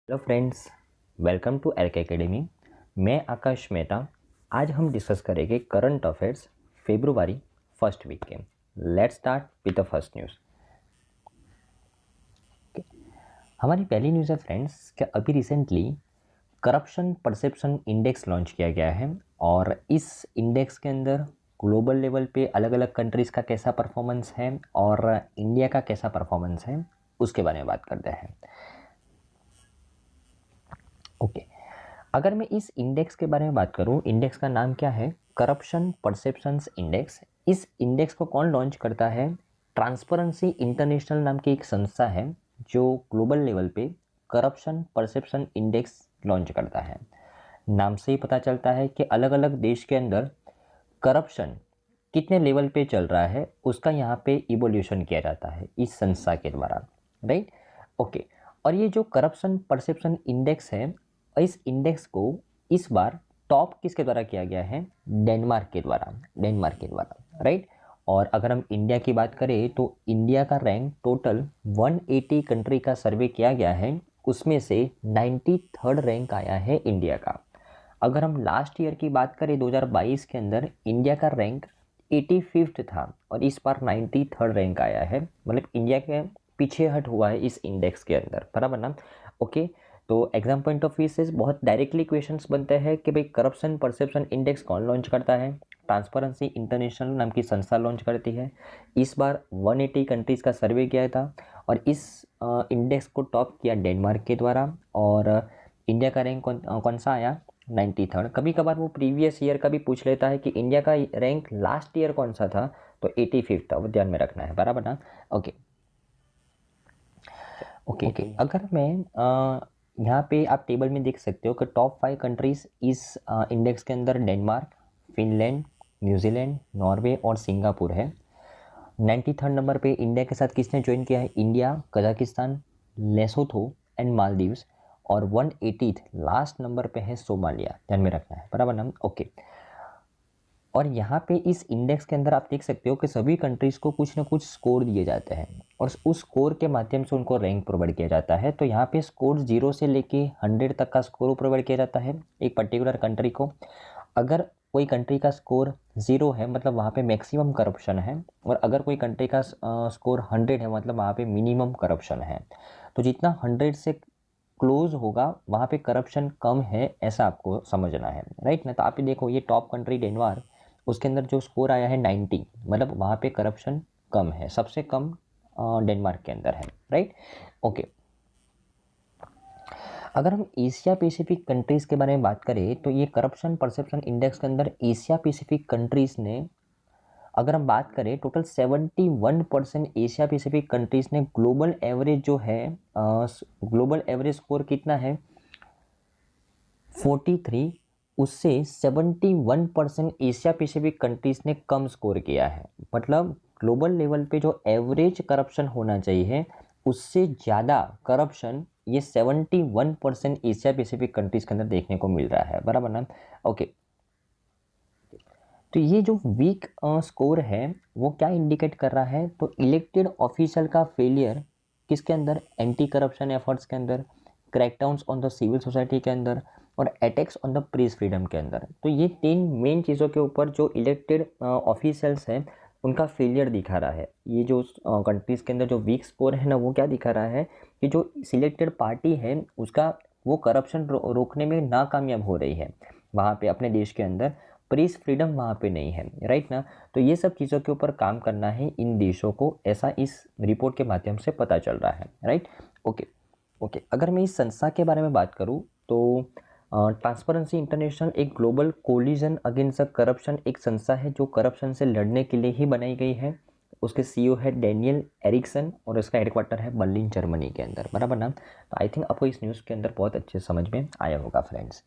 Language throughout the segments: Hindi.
Hello friends, welcome to LK academy. मैं आकाश मेहता। आज हम डिस्कस करेंगे current affairs February first week के। Let's start with the first news. हमारी पहली न्यूज़ है फ्रेंड्स कि अभी recently corruption perception index launch किया गया है और इस इंडेक्स के अंदर ग्लोबल लेवल पे अलग अलग कंट्रीज़ का कैसा परफॉर्मेंस है और इंडिया का कैसा परफॉर्मेंस है उसके बारे में बात करते हैं। ओके, अगर मैं इस इंडेक्स के बारे में बात करूं, इंडेक्स का नाम क्या है? Corruption perceptions index. इस इंडेक्स को कौन लॉन्च करता है? ट्रांसपेरेंसी इंटरनेशनल नाम की एक संस्था है जो ग्लोबल लेवल पे करप्शन परसेप्शन इंडेक्स लॉन्च करता है। नाम से ही पता चलता है कि अलग अलग देश के अंदर करप्शन कितने लेवल पे चल रहा है उसका यहाँ पे इवोल्यूशन किया जाता है इस संस्था के द्वारा, राइट? ओके, और ये जो करप्शन परसेप्शन इंडेक्स है, इस इंडेक्स को इस बार टॉप किसके द्वारा किया गया है? डेनमार्क के द्वारा, राइट? और अगर हम इंडिया की बात करें तो इंडिया का रैंक टोटल 180 कंट्री का सर्वे किया गया है, उसमें से 93rd रैंक आया है इंडिया का। अगर हम लास्ट ईयर की बात करें 2022 के अंदर, इंडिया का रैंक 85th था और इस बार 93rd रैंक आया है, मतलब इंडिया के पीछे हट हुआ है इस इंडेक्स के अंदर, बराबर ना? ओके, तो एग्जाम पॉइंट ऑफ व्यू से बहुत डायरेक्टली क्वेश्चंस बनते हैं कि भाई करप्शन परसेप्शन इंडेक्स कौन लॉन्च करता है? ट्रांसपेरेंसी इंटरनेशनल नाम की संस्था लॉन्च करती है। इस बार 180 कंट्रीज़ का सर्वे किया था और इस इंडेक्स को टॉप किया डेनमार्क के द्वारा। और इंडिया का रैंक कौन सा आया? 93rd। कभी कभार वो प्रीवियस ईयर का भी पूछ लेता है कि इंडिया का रैंक लास्ट ईयर कौन सा था, तो 85th था, वो ध्यान में रखना है, बराबर ना? ओके ओके, अगर मैं यहाँ पे आप टेबल में देख सकते हो कि टॉप 5 कंट्रीज इस इंडेक्स के अंदर डेनमार्क, फिनलैंड, न्यूजीलैंड, नॉर्वे और सिंगापुर है। 93rd नंबर पे इंडिया के साथ किसने ज्वाइन किया है? India, Kazakhstan, Lesotho and Maldives. और 180th लास्ट नंबर पे है सोमालिया, ध्यान में रखना है, बराबर ना? ओके, और यहाँ पे इस इंडेक्स के अंदर आप देख सकते हो कि सभी कंट्रीज को कुछ ना कुछ स्कोर दिए जाते हैं और उस स्कोर के माध्यम से उनको रैंक प्रोवाइड किया जाता है। तो यहाँ पे स्कोर 0 से लेके 100 तक का स्कोर प्रोवाइड किया जाता है एक पर्टिकुलर कंट्री को। अगर कोई कंट्री का स्कोर 0 है मतलब वहाँ पे मैक्सिमम करप्शन है, और अगर कोई कंट्री का स्कोर 100 है मतलब वहाँ पे मिनिमम करप्शन है। तो जितना 100 से क्लोज होगा वहाँ पे करप्शन कम है, ऐसा आपको समझना है, राइट ना? तो आप ये देखो, ये टॉप कंट्री डेनमार्क, उसके अंदर जो स्कोर आया है 90, मतलब वहाँ पे करप्शन कम है, सबसे कम डेनमार्क के अंदर है, राइट? ओके, अगर हम एशिया पैसिफिक कंट्रीज़ के बारे में बात करें तो ये करप्शन परसेप्शन इंडेक्स के अंदर एशिया पैसिफिक कंट्रीज़ ने, अगर हम बात करें टोटल 71% एशिया पैसिफिक कंट्रीज़ ने ग्लोबल एवरेज जो है, ग्लोबल एवरेज स्कोर कितना है? 43, उससे 71% एशिया पैसिफिक कंट्रीज़ ने कम स्कोर किया है। मतलब ग्लोबल लेवल पे जो एवरेज करप्शन होना चाहिए उससे ज़्यादा करप्शन ये 71% एशिया पैसिफिक कंट्रीज़ के अंदर देखने को मिल रहा है, बराबर ना? ओके, तो ये जो वीक स्कोर है वो क्या इंडिकेट कर रहा है? तो इलेक्टेड ऑफिशियल का फेलियर किसके अंदर? एंटी करप्शन एफर्ट्स के अंदर, क्रैकडाउन्स ऑन द सिविल सोसाइटी के अंदर और attacks on the press freedom के अंदर। तो ये 3 मेन चीज़ों के ऊपर जो इलेक्टेड ऑफिशियल्स हैं उनका फेलियर दिखा रहा है। ये जो कंट्रीज़ के अंदर जो वीक स्कोर है ना, वो क्या दिखा रहा है कि जो सिलेक्टेड पार्टी है उसका वो करप्शन रोकने में नाकामयाब हो रही है वहाँ पे अपने देश के अंदर, प्रेस फ्रीडम वहाँ पे नहीं है, राइट ना? तो ये सब चीज़ों के ऊपर काम करना है इन देशों को, ऐसा इस रिपोर्ट के माध्यम से पता चल रहा है, राइट? ओके ओके, अगर मैं इस संस्था के बारे में बात करूँ तो ट्रांसपेरेंसी इंटरनेशनल एक ग्लोबल कोलिजन अगेंस्ट करप्शन एक संस्था है जो करप्शन से लड़ने के लिए ही बनाई गई है। उसके सीईओ है डेनियल एरिक्सन और इसका हेडक्वार्टर है बर्लिन जर्मनी के अंदर, बराबर ना? तो आई थिंक आपको इस न्यूज़ के अंदर बहुत अच्छे समझ में आया होगा फ्रेंड्स।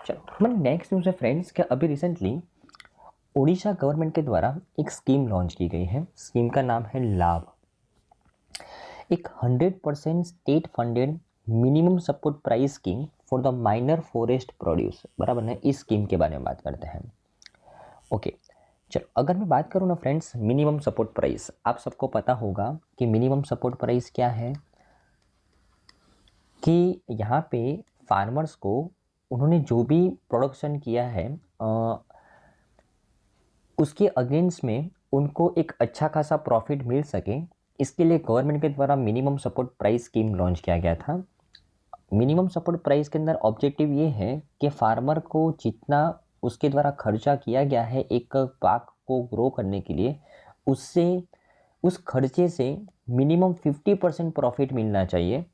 चलो हमारी नेक्स्ट न्यूज़ है फ्रेंड्स कि अभी रिसेंटली उड़ीसा गवर्नमेंट के द्वारा एक स्कीम लॉन्च की गई है। स्कीम का नाम है लाभ। एक 100% state funded minimum support price scheme for the minor forest produce, बराबर है? इस स्कीम के बारे में बात करते हैं। ओके, चलो अगर मैं बात करूँ ना फ्रेंड्स, मिनिमम सपोर्ट प्राइस, आप सबको पता होगा कि मिनिमम सपोर्ट प्राइस क्या है, कि यहाँ पे फार्मर्स को उन्होंने जो भी प्रोडक्शन किया है उसके अगेंस्ट में उनको एक अच्छा खासा प्रॉफिट मिल सके, इसके लिए गवर्नमेंट के द्वारा minimum support price scheme launch किया गया था। मिनिमम सपोर्ट प्राइस के अंदर ऑब्जेक्टिव ये है कि फार्मर को जितना उसके द्वारा खर्चा किया गया है एक पाक को ग्रो करने के लिए, उससे उस खर्चे से मिनिमम 50% प्रॉफिट मिलना चाहिए,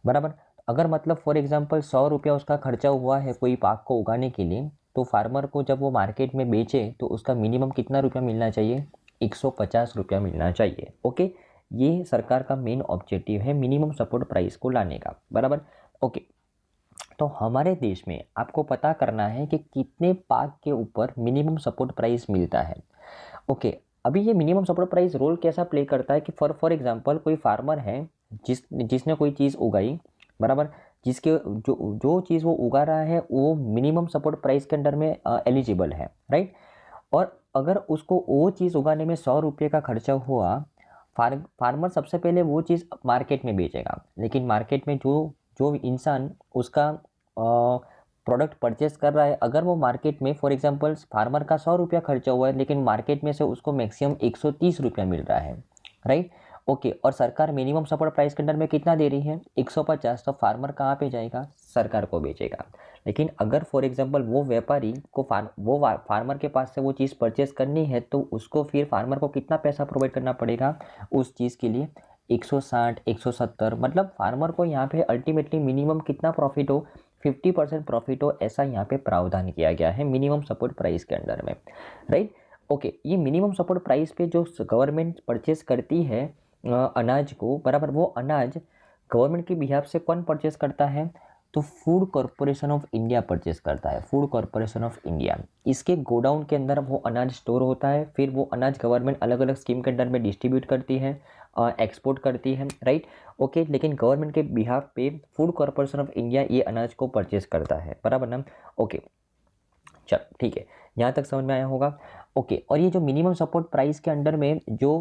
बराबर। अगर मतलब फॉर एग्जांपल 100 रुपया उसका खर्चा हुआ है कोई पाक को उगाने के लिए, तो फार्मर को जब वो मार्केट में बेचे तो उसका मिनिमम कितना रुपया मिलना चाहिए, 150 रुपया मिलना चाहिए। ओके, ये सरकार का मेन ऑब्जेक्टिव है मिनिमम सपोर्ट प्राइस को लाने का, बराबर। ओके, तो हमारे देश में आपको पता करना है कि कितने पाक के ऊपर मिनिमम सपोर्ट प्राइस मिलता है। ओके, अभी ये मिनिमम सपोर्ट प्राइस रोल कैसा प्ले करता है कि फॉर एग्जांपल कोई फार्मर है जिसने कोई चीज़ उगाई, बराबर, जिसके जो जो चीज़ वो उगा रहा है वो मिनिमम सपोर्ट प्राइस के अंडर में एलिजिबल है, राइट। और अगर उसको वो चीज़ उगाने में 100 रुपये का खर्चा हुआ, फार्मर सबसे पहले वो चीज़ मार्केट में बेचेगा, लेकिन मार्केट में जो जो इंसान उसका प्रोडक्ट परचेस कर रहा है, अगर वो मार्केट में फॉर एग्जांपल फार्मर का 100 रुपया खर्चा हुआ है लेकिन मार्केट में से उसको मैक्सिमम 130 रुपया मिल रहा है, राइट। ओके, और सरकार मिनिमम सपोर्ट प्राइस के अंडर में कितना दे रही है, 150, तो फार्मर कहाँ पे जाएगा, सरकार को बेचेगा। लेकिन अगर फॉर एग्जांपल वो व्यापारी को फार्मर के पास से वो चीज़ परचेस करनी है, तो उसको फिर फार्मर को कितना पैसा प्रोवाइड करना पड़ेगा उस चीज़ के लिए, 160, 170, मतलब फार्मर को यहाँ पे अल्टीमेटली मिनिमम कितना प्रॉफिट हो, 50% प्रॉफिट हो, ऐसा यहाँ पे प्रावधान किया गया है मिनिमम सपोर्ट प्राइस के अंडर में, राइट। ओके, ये मिनिमम सपोर्ट प्राइस पे जो गवर्नमेंट परचेस करती है अनाज को, बराबर, वो अनाज गवर्नमेंट के बिहाफ से कौन परचेस करता है, तो food corporation of India purchase करता है, फूड कॉरपोरेशन ऑफ इंडिया। इसके गोडाउन के अंदर वो अनाज स्टोर होता है, फिर वो अनाज गवर्नमेंट अलग अलग स्कीम के अंडर में डिस्ट्रीब्यूट करती है, एक्सपोर्ट करती है, राइट। ओके, लेकिन गवर्नमेंट के बिहाफ पे फूड कॉरपोरेशन ऑफ इंडिया ये अनाज को परचेस करता है, बराबर ना। ओके, चलो ठीक है, यहाँ तक समझ में आया होगा। ओके, और ये जो मिनिमम सपोर्ट प्राइस के अंडर में जो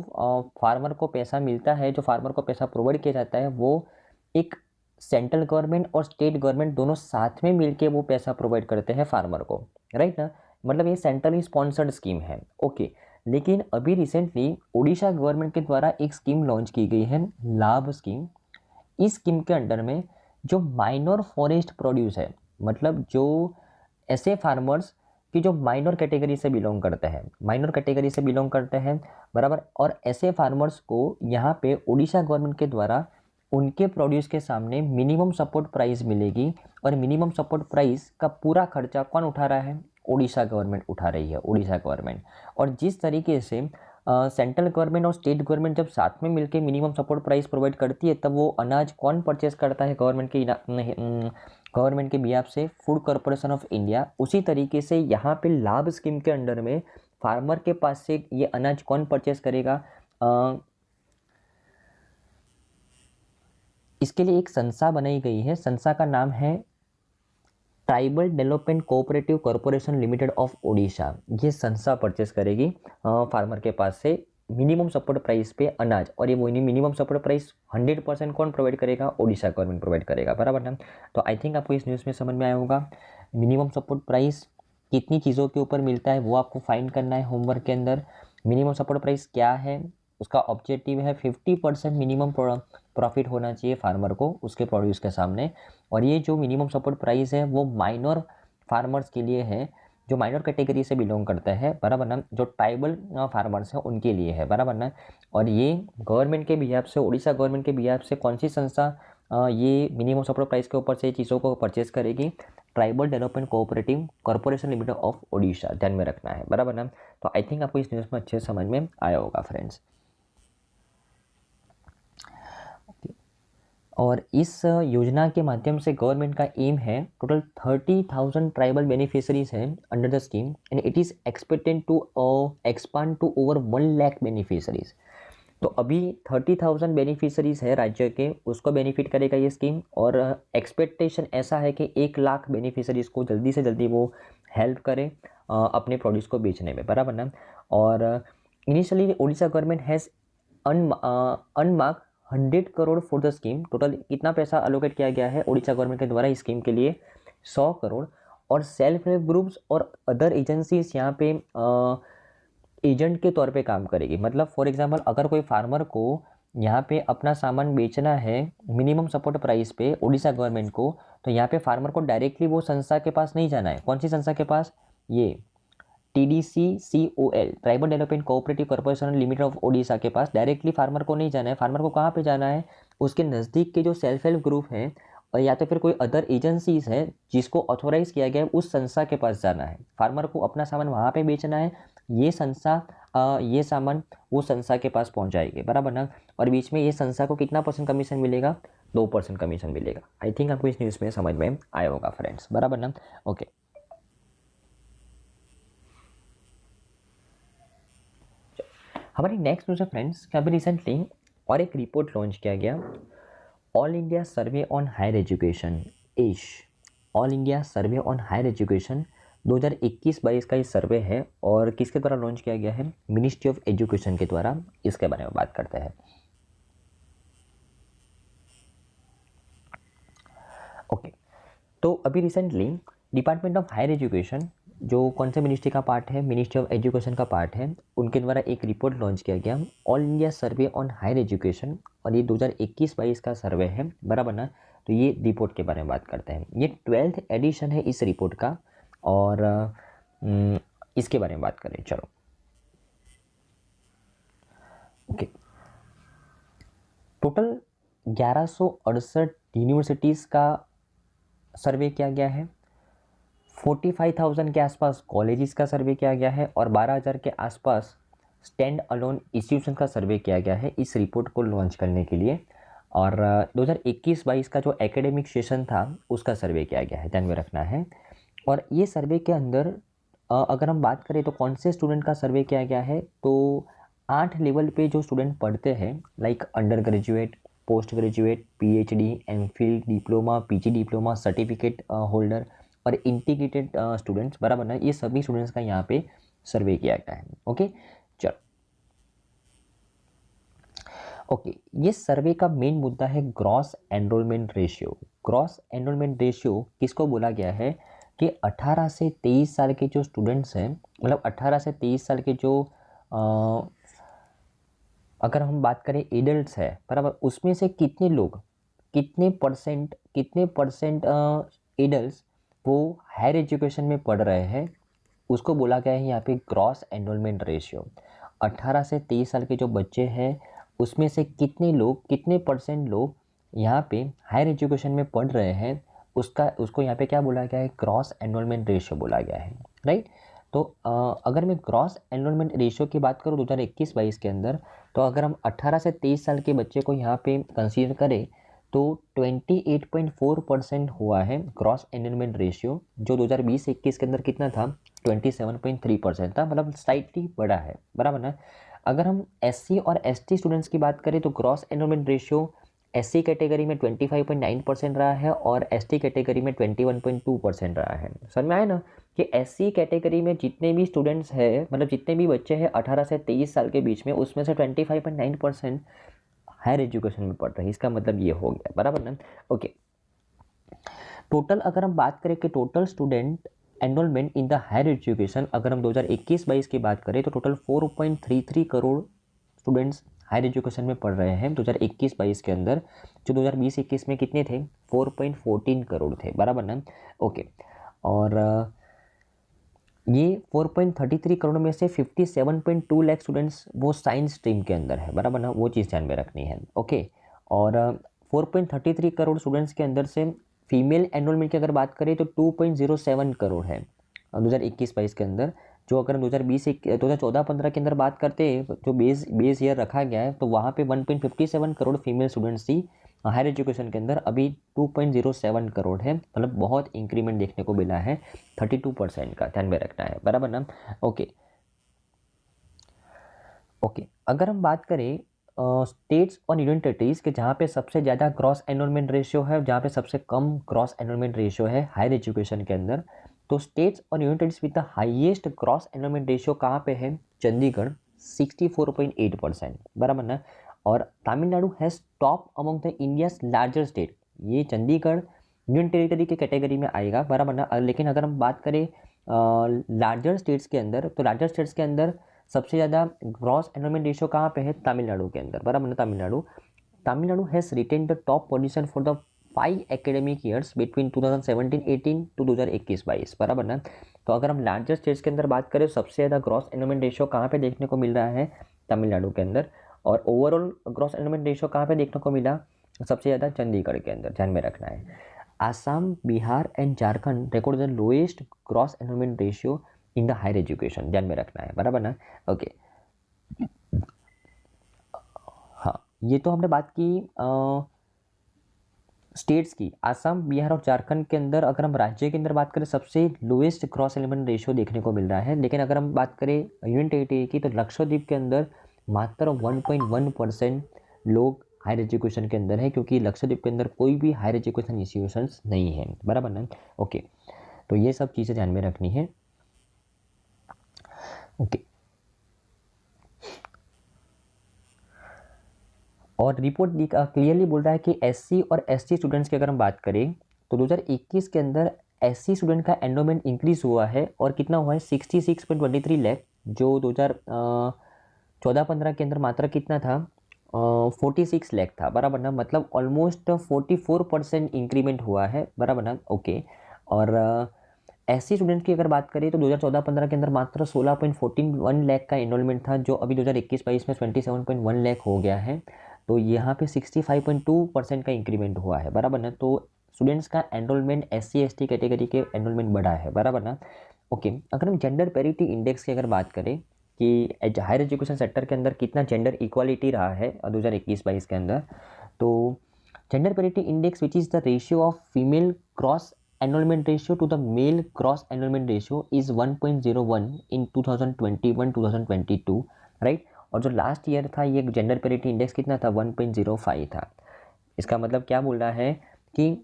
फार्मर को पैसा मिलता है, जो फार्मर को पैसा प्रोवाइड किया जाता है, वो एक सेंट्रल गवर्नमेंट और स्टेट गवर्नमेंट दोनों साथ में मिलके वो पैसा प्रोवाइड करते हैं फार्मर को, राइट ना। मतलब ये सेंट्रली स्पॉन्सर्ड स्कीम है। ओके, लेकिन अभी रिसेंटली उड़ीसा गवर्नमेंट के द्वारा एक स्कीम लॉन्च की गई है, लाभ स्कीम। इस स्कीम के अंडर में जो माइनर फॉरेस्ट प्रोड्यूस है, मतलब जो ऐसे फार्मर्स कि जो माइनर कैटेगरी से बिलोंग करते हैं, माइनर कैटेगरी से बिलोंग करते हैं, बराबर, और ऐसे फार्मर्स को यहाँ पे उड़ीसा गवर्नमेंट के द्वारा उनके प्रोड्यूस के सामने मिनिमम सपोर्ट प्राइस मिलेगी, और मिनिमम सपोर्ट प्राइस का पूरा खर्चा कौन उठा रहा है, उड़ीसा गवर्नमेंट उठा रही है, उड़ीसा गवर्नमेंट। और जिस तरीके से सेंट्रल गवर्नमेंट और स्टेट गवर्नमेंट जब साथ में मिलकर मिनिमम सपोर्ट प्राइस प्रोवाइड करती है, तब वो अनाज कौन परचेस करता है, गवर्नमेंट के बिहाफ से फूड कॉरपोरेशन ऑफ इंडिया। उसी तरीके से यहाँ पे लाभ स्कीम के अंडर में फार्मर के पास से ये अनाज कौन परचेस करेगा, इसके लिए एक संस्था बनाई गई है, संस्था का नाम है tribal development cooperative corporation limited of Odisha. ये संस्था परचेस करेगी फार्मर के पास से मिनिमम सपोर्ट प्राइस पे अनाज, और ये वो मिनिमम सपोर्ट प्राइस 100% कौन प्रोवाइड करेगा, ओडिशा गवर्नमेंट प्रोवाइड करेगा, बराबर ना। तो आई थिंक आपको इस न्यूज़ में समझ में आया होगा मिनिमम सपोर्ट प्राइस कितनी चीज़ों के ऊपर मिलता है, वो आपको फाइंड करना है होमवर्क के अंदर। मिनिमम सपोर्ट प्राइस क्या है, उसका ऑब्जेक्टिव है 50% मिनिमम प्रॉफिट होना चाहिए फार्मर को उसके प्रोड्यूस के सामने। और ये जो मिनिमम सपोर्ट प्राइस है वो माइनर फार्मर्स के लिए है, जो माइनर कैटेगरी से बिलोंग करता है, बराबर ना, जो ट्राइबल फार्मर्स हैं उनके लिए है, बराबर ना। और ये गवर्नमेंट के बिहाफ से, उड़ीसा गवर्नमेंट के बिहाफ से कौन सी संस्था ये मिनिमम सपोर्ट प्राइस के ऊपर से चीज़ों को परचेस करेगी, tribal development cooperative corporation limited of Odisha, ध्यान में रखना है, बराबर ना। तो आई थिंक आपको इस न्यूज़ में अच्छे समझ में आया होगा फ्रेंड्स। और इस योजना के माध्यम से गवर्नमेंट का एम है, टोटल 30,000 ट्राइबल बेनिफिशरीज हैं under the scheme, and it is expected to expand to over 1 lakh beneficiaries. तो अभी 30,000 बेनिफिशरीज है राज्य के, उसको बेनिफिट करेगा ये स्कीम, और एक्सपेक्टेशन ऐसा है कि 1 लाख बेनिफिशरीज को जल्दी से जल्दी वो हेल्प करे अपने प्रोड्यूस को बेचने में, बराबर ना। और initially Orissa government has unmark 100 crore for the scheme. Total कितना पैसा अलोकेट किया गया है उड़ीसा गवर्नमेंट के द्वारा इस स्कीम के लिए? 100 करोड़। और सेल्फ हेल्प ग्रुप्स और अदर एजेंसीज यहाँ पे एजेंट के तौर पे काम करेगी। मतलब फॉर एग्जांपल अगर कोई फार्मर को यहाँ पे अपना सामान बेचना है मिनिमम सपोर्ट प्राइस पे उड़ीसा गवर्नमेंट को, तो यहाँ पे फार्मर को डायरेक्टली वो संस्था के पास नहीं जाना है। कौन सी संस्था के पास? ये TDCCOL, tribal development cooperative corporation limited of Odisha के पास डायरेक्टली फार्मर को नहीं जाना है। फार्मर को कहाँ पे जाना है? उसके नज़दीक के जो सेल्फ हेल्प ग्रुप है और या तो फिर कोई अदर एजेंसीज है जिसको ऑथोराइज किया गया है, उस संस्था के पास जाना है। फार्मर को अपना सामान वहाँ पे बेचना है, ये संस्था ये सामान वो संस्था के पास पहुँचाएगी, बराबर ना। और बीच में ये संस्था को कितना % कमीशन मिलेगा? 2% कमीशन मिलेगा। आई थिंक आपको इस न्यूज़ में समझ में आया होगा फ्रेंड्स, बराबर ना। ओके, हमारी नेक्स्ट न्यूज़ है फ्रेंड्स कि अभी रिसेंटली और एक रिपोर्ट लॉन्च किया गया, all India survey on higher education AISHE, all India survey on higher education 2021-22 का ये सर्वे है। और किसके द्वारा लॉन्च किया गया है? मिनिस्ट्री ऑफ एजुकेशन के द्वारा। इसके बारे में बात करते हैं। ओके, तो अभी recently department of higher education, जो कौन से मिनिस्ट्री का पार्ट है? मिनिस्ट्री ऑफ एजुकेशन का पार्ट है, उनके द्वारा एक रिपोर्ट लॉन्च किया गया, all India survey on higher education. और ये 2021-22 का सर्वे है, बराबर ना। तो ये रिपोर्ट के बारे में बात करते हैं। ये 12th एडिशन है इस रिपोर्ट का, और इसके बारे में बात करें। चलो, ओके, टोटल 1168 यूनिवर्सिटीज़ का सर्वे किया गया है, 45,000 के आसपास कॉलेजेस का सर्वे किया गया है, और 12,000 के आसपास स्टैंड अलोन इंस्टीट्यूशन का सर्वे किया गया है इस रिपोर्ट को लॉन्च करने के लिए। और 2021-22 का जो एकेडमिक सेशन था उसका सर्वे किया गया है, ध्यान में रखना है। और ये सर्वे के अंदर अगर हम बात करें तो कौन से स्टूडेंट का सर्वे किया गया है, तो 8 लेवल पे जो स्टूडेंट पढ़ते हैं, like under graduate, post graduate, PhD, MPhil, diploma, PG diploma, certificate holder और इंटीग्रेटेड स्टूडेंट्स, बराबर ना, ये सभी स्टूडेंट्स का यहाँ पे सर्वे किया गया है। ओके, चलो, ओके, ये सर्वे का मेन मुद्दा है gross enrolment ratio. Gross enrolment ratio किसको बोला गया है? कि 18 से 23 साल के जो स्टूडेंट्स हैं, मतलब 18 से 23 साल के जो अगर हम बात करें एडल्ट्स है, बराबर, उसमें से कितने लोग, कितने परसेंट एडल्ट्स वो हायर एजुकेशन में पढ़ रहे हैं, उसको बोला गया है यहाँ पे ग्रॉस एनरोलमेंट रेशियो। 18 से 23 साल के जो बच्चे हैं उसमें से कितने लोग, कितने % लोग यहाँ पे हायर एजुकेशन में पढ़ रहे हैं, उसको यहाँ पे क्या बोला गया है? ग्रॉस एनरोलमेंट रेशियो बोला गया है, राइट। तो अगर मैं ग्रॉस एनरोलमेंट रेशियो की बात करूँ 2021-22 के अंदर, तो अगर हम 18 से 23 साल के बच्चे को यहाँ पे कंसीडर करें तो 28.4% हुआ है ग्रॉस एनरोलमेंट रेशियो, जो 2020-21 के अंदर कितना था? 27.3% था, मतलब स्लाइटली बड़ा है, बराबर ना। अगर हम SC और ST स्टूडेंट्स की बात करें तो gross enrolment ratio SC category में 25.9% रहा है और ST कैटेगरी में 21.2% रहा है। समझ में आया ना कि SC कैटेगरी में जितने भी स्टूडेंट्स हैं, मतलब जितने भी बच्चे हैं 18 से 23 साल के बीच में, उसमें से 25.9% हायर एजुकेशन में पढ़ रहे हैं। इसका मतलब ये हो गया, बराबर ना। ओके, टोटल अगर हम बात करें कि total student enrolment in the higher education, अगर हम 2021-22 की बात करें तो total 4.33 crore students higher education में पढ़ रहे हैं 2021-22 के अंदर, जो 2020-21 में कितने थे? 4.14 करोड़ थे, बराबर ना। ओके, और ये 4.33 करोड़ में से 57.2 लाख स्टूडेंट्स वो साइंस स्ट्रीम के अंदर है, बराबर ना, वो चीज़ ध्यान में रखनी है। ओके, और 4.33 करोड़ स्टूडेंट्स के अंदर से फीमेल एनरोलमेंट की अगर बात करें तो 2.07 करोड़ है 2021-22 के अंदर। जो अगर 2014-15 के अंदर बात करते हैं, जो बेस ईयर रखा गया है, तो वहाँ पे 1.57 करोड़ फीमेल स्टूडेंट्स थी हायर एजुकेशन के अंदर। अभी 2.07 करोड़ है, मतलब बहुत इंक्रीमेंट देखने को मिला है, 32% का, ध्यान में रखना है, बराबर ना। ओके, ओके, अगर हम बात करें स्टेट्स और यूनियन टेरिटरीज के जहाँ पे सबसे ज़्यादा ग्रॉस एनरोलमेंट रेशियो है, जहाँ पे सबसे कम ग्रॉस एनरोलमेंट रेशियो है हायर एजुकेशन के अंदर, तो स्टेट्स और union territories with the highest gross enrolment ratio कहाँ पे है? चंडीगढ़ 64.8%, बराबर ना। और Tamil Nadu has top among the India's larger state, ये चंडीगढ़ यूनियन टेरिटरी के कैटेगरी में आएगा, बराबर ना। लेकिन अगर हम बात करें लार्जर स्टेट्स के अंदर, तो लार्जर स्टेट्स के अंदर सबसे ज़्यादा ग्रॉस एनरोलमेंट रेशियो कहाँ पे है? तमिलनाडु के अंदर, बराबर ना। Tamil Nadu has retained the top position for the 5 academic years between 2017-18 to 2021-22, बराबर ना। तो अगर हम लार्जर स्टेट्स के अंदर बात करें, सबसे ज़्यादा ग्रॉस एनरोलमेंट रेशियो कहाँ पे देखने को मिल रहा है? तमिलनाडु के अंदर। और ओवरऑल ग्रॉस एनरोलमेंट रेशियो कहाँ पे देखने को मिला? सबसे ज़्यादा चंडीगढ़ के अंदर, ध्यान में रखना है। Assam, Bihar and Jharkhand record the lowest gross enrolment ratio in the higher education, ध्यान में रखना है, बराबर ना। ओके, हाँ, ये तो हमने बात की स्टेट्स की। आसाम, बिहार और झारखंड के अंदर अगर हम राज्य के अंदर बात करें, सबसे लोएस्ट ग्रॉस एनरोलमेंट रेशियो देखने को मिल रहा है। लेकिन अगर हम बात करें यूनियन टेरिटरी की, तो लक्षद्वीप के अंदर मात्र 1.1% लोग हायर एजुकेशन के अंदर है, क्योंकि लक्षद्वीप के अंदर कोई भी हायर एजुकेशन इंस्टीट्यूशंस नहीं है, बराबर ना। ओके, तो ये सब चीज़ें ध्यान में रखनी है। ओके, और रिपोर्ट क्लियरली बोल रहा है कि एससी और एसटी स्टूडेंट्स की अगर हम बात करें, तो 2021 के अंदर एससी स्टूडेंट का एनरोलमेंट इंक्रीज हुआ है, और कितना हुआ है? 66.23 लाख, जो 2014-15 के अंदर मात्र कितना था? 46 लाख था, बराबर ना। मतलब ऑलमोस्ट 44% इंक्रीमेंट हुआ है, बराबर ना। ओके, और एससी स्टूडेंट की अगर बात करें, तो 2014-15 के अंदर मात्र 16.14 लाख का एनरोलमेंट था, जो अभी 2021-22 में 27.1 लाख हो गया है। तो यहाँ पे 65.2% का इंक्रीमेंट हुआ है, बराबर ना। तो स्टूडेंट्स का एनरोलमेंट एससी एसटी कैटेगरी के एनरोलमेंट बढ़ा है, बराबर ना। ओके, अगर हम जेंडर पैरिटी इंडेक्स की अगर बात करें कि हायर एजुकेशन सेक्टर के अंदर कितना जेंडर इक्वालिटी रहा है 2021-22 के अंदर, तो gender parity index which is the ratio of female cross enrolment ratio to the male cross enrolment ratio is 1.01 in 2021-2022, right. और जो लास्ट ईयर था, ये जेंडर पैरिटी इंडेक्स कितना था? 1.05 था। इसका मतलब क्या बोल रहा है कि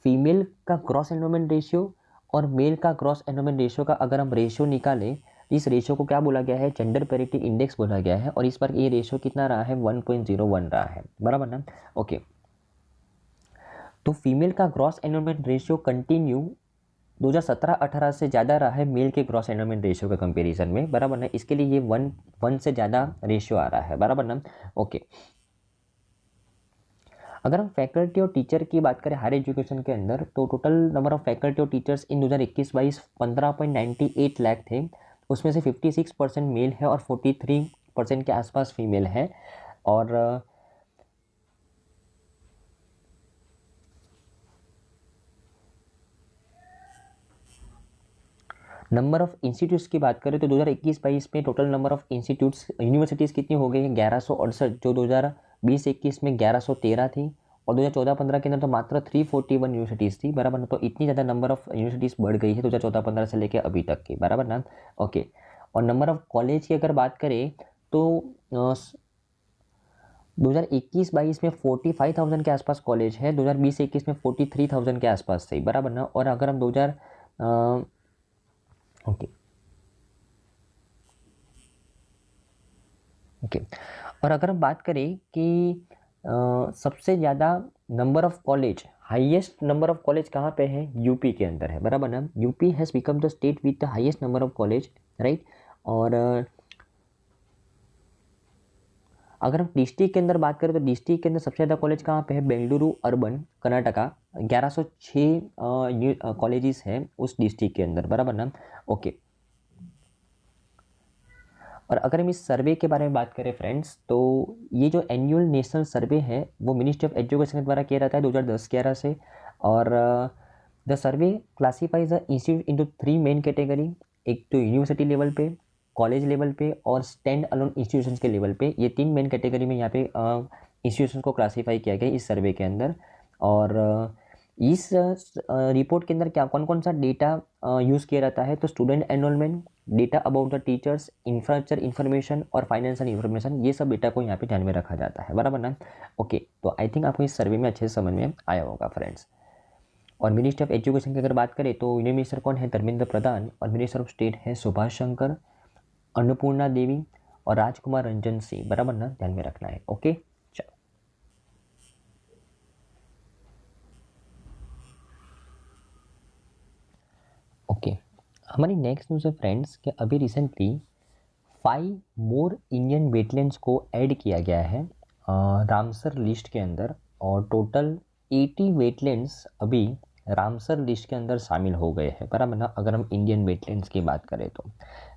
फीमेल का क्रॉस एनरोलमेंट रेशियो और मेल का क्रॉस एनरोलमेंट रेशियो का अगर हम रेशियो निकालें, इस रेशियो को क्या बोला गया है? जेंडर पैरिटी इंडेक्स बोला गया है। और इस पर ये रेशियो कितना रहा है? 1.01 रहा है, बराबर ना। ओके, तो फीमेल का ग्रॉस एनरोलमेंट रेशियो कंटिन्यू 2017-18 से ज़्यादा रहा है मेल के ग्रॉस एनरोलमेंट रेशियो के कंपैरिजन में, बराबर ना। इसके लिए ये 1 से ज़्यादा रेशियो आ रहा है, बराबर ना। ओके, अगर हम फैकल्टी और टीचर की बात करें हायर एजुकेशन के अंदर, तो टोटल नंबर ऑफ फैकल्टी और टीचर्स इन 2021-22 15.98 लाख थे। उसमें से 56% मेल है और 43% के आसपास फीमेल है। और नंबर ऑफ इंस्टीट्यूट्स की बात करें, तो 2021-22 में total number of institutes universities कितनी हो गई है? 1168, जो 2020-21 में 1113 थी। और 2014-15 के अंदर तो मात्र 341 यूनिवर्सिटीज़ थी, बराबर ना। तो इतनी ज़्यादा नंबर ऑफ यूनिवर्सिटीज़ बढ़ गई है 2014-15 से लेकर अभी तक की, बराबर ना। ओके, और नंबर ऑफ कॉलेज की अगर बात करें, तो 2021-22 में 45,000 के आसपास कॉलेज है, 2020-21 में 43,000 के आसपास थे, बराबर ना। और अगर हम 2000 ओके ओके, और अगर हम बात करें कि सबसे ज़्यादा number of college, highest number of college कहाँ पे है? यूपी के अंदर है, बराबर ना। UP has become the state with the highest number of college, right. और अगर हम डिस्ट्रिक्ट के अंदर बात करें, तो डिस्ट्रिक्ट के अंदर सबसे ज़्यादा कॉलेज कहाँ पे है? बेंगलुरु अर्बन, कर्नाटका, 1106 कॉलेजेस हैं उस डिस्ट्रिक्ट के अंदर, बराबर ना। ओके, और अगर हम इस सर्वे के बारे में बात करें फ्रेंड्स, तो ये जो एनुअल नेशनल सर्वे है वो मिनिस्ट्री ऑफ एजुकेशन के द्वारा किया जाता है 2010-11 से। और the survey classifies the institute into 3 main category, एक तो यूनिवर्सिटी लेवल पे, कॉलेज लेवल पे और स्टैंड अलोन इंस्टीट्यूशंस के लेवल पे। ये 3 मेन कैटेगरी में यहाँ पे इंस्टीट्यूशंस को क्लासीफाई किया गया इस सर्वे के अंदर। और इस रिपोर्ट के अंदर क्या कौन कौन सा डेटा यूज़ किया जाता है, तो student enrolment, data about the teachers, infrastructure information और फाइनेंशियल इन्फॉर्मेशन, ये सब डेटा को यहाँ पे ध्यान में रखा जाता है, बराबर ना। ओके, तो आई थिंक आपको इस सर्वे में अच्छे से समझ में आया होगा फ्रेंड्स। और मिनिस्टर ऑफ एजुकेशन की अगर बात करें तो यूनियन मिनिस्टर कौन है, धर्मेंद्र प्रधान, और मिनिस्टर ऑफ स्टेट है सुभाष शंकर, अन्नपूर्णा देवी और राजकुमार रंजन सिंह, बराबर ना, ध्यान में रखना है। ओके, चलो ओके, हमारी नेक्स्ट न्यूज़ है फ्रेंड्स कि अभी रिसेंटली 5 मोर इंडियन वेटलैंड्स को ऐड किया गया है रामसर लिस्ट के अंदर, और टोटल 80 वेटलैंड्स अभी रामसर लिस्ट के अंदर शामिल हो गए हैं, बराबर ना, अगर हम इंडियन वेटलैंड्स की बात करें तो,